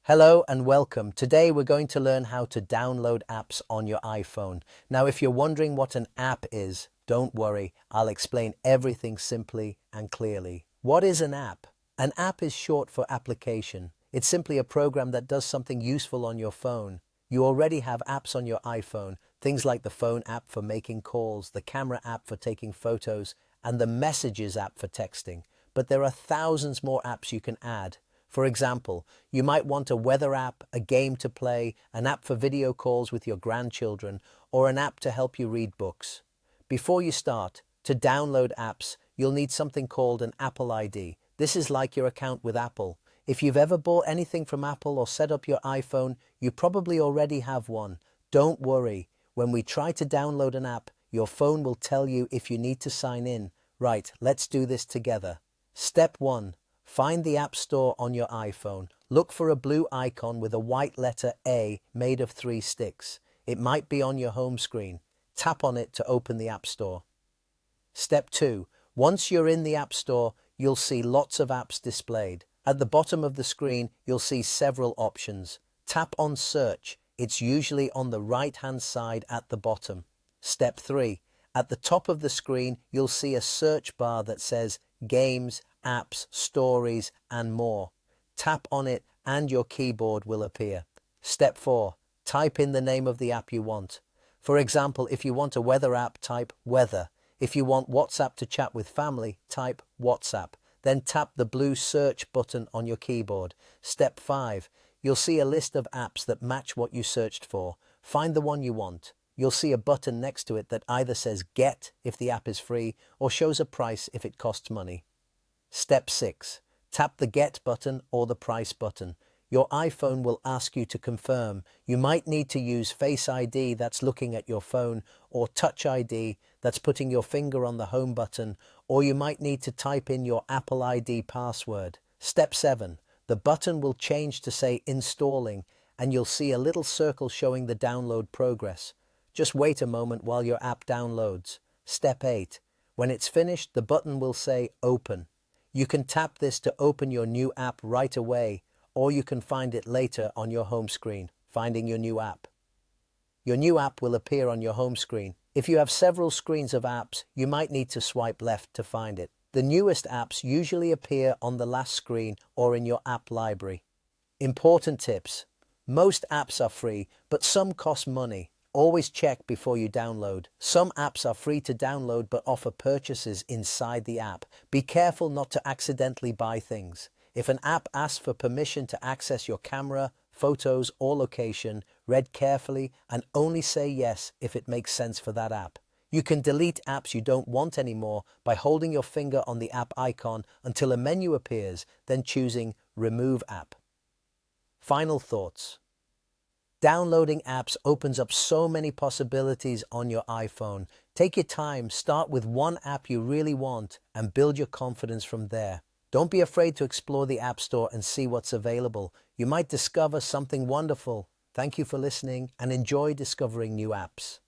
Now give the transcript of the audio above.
Hello and welcome. Today we're going to learn how to download apps on your iPhone. Now, if you're wondering what an app is, don't worry. I'll explain everything simply and clearly. What is an app? An app is short for application. It's simply a program that does something useful on your phone. You already have apps on your iPhone, things like the phone app for making calls, the camera app for taking photos, and the messages app for texting. But there are thousands more apps you can add. For example, you might want a weather app, a game to play, an app for video calls with your grandchildren, or an app to help you read books. Before you start, to download apps, you'll need something called an Apple ID. This is like your account with Apple. If you've ever bought anything from Apple or set up your iPhone, you probably already have one. Don't worry. When we try to download an app, your phone will tell you if you need to sign in. Right, let's do this together. Step 1. Find the App Store on your iPhone. Look for a blue icon with a white letter A made of 3 sticks. It might be on your home screen. Tap on it to open the App Store. Step 2. Once you're in the App Store, you'll see lots of apps displayed. At the bottom of the screen, you'll see several options. Tap on Search. It's usually on the right-hand side at the bottom. Step 3. At the top of the screen, you'll see a search bar that says Games, Apps, Stories, and more. Tap on it and your keyboard will appear. Step 4. Type in the name of the app you want. For example, if you want a weather app, type Weather. If you want WhatsApp to chat with family, type WhatsApp. Then tap the blue search button on your keyboard. Step 5. You'll see a list of apps that match what you searched for. Find the one you want. You'll see a button next to it that either says Get if the app is free or shows a price if it costs money. Step 6. Tap the Get button or the Price button. Your iPhone will ask you to confirm. You might need to use Face ID that's looking at your phone, or Touch ID that's putting your finger on the home button, or you might need to type in your Apple ID password. Step 7. The button will change to say Installing, and you'll see a little circle showing the download progress. Just wait a moment while your app downloads. Step 8. When it's finished, the button will say Open. You can tap this to open your new app right away, or you can find it later on your home screen, finding your new app. Your new app will appear on your home screen. If you have several screens of apps, you might need to swipe left to find it. The newest apps usually appear on the last screen or in your app library. Important tips. Most apps are free, but some cost money. Always check before you download. Some apps are free to download but offer purchases inside the app. Be careful not to accidentally buy things. If an app asks for permission to access your camera, photos, or location, read carefully and only say yes if it makes sense for that app. You can delete apps you don't want anymore by holding your finger on the app icon until a menu appears, then choosing Remove App. Final thoughts. Downloading apps opens up so many possibilities on your iPhone. Take your time, start with one app you really want, and build your confidence from there. Don't be afraid to explore the App Store and see what's available. You might discover something wonderful. Thank you for listening and enjoy discovering new apps.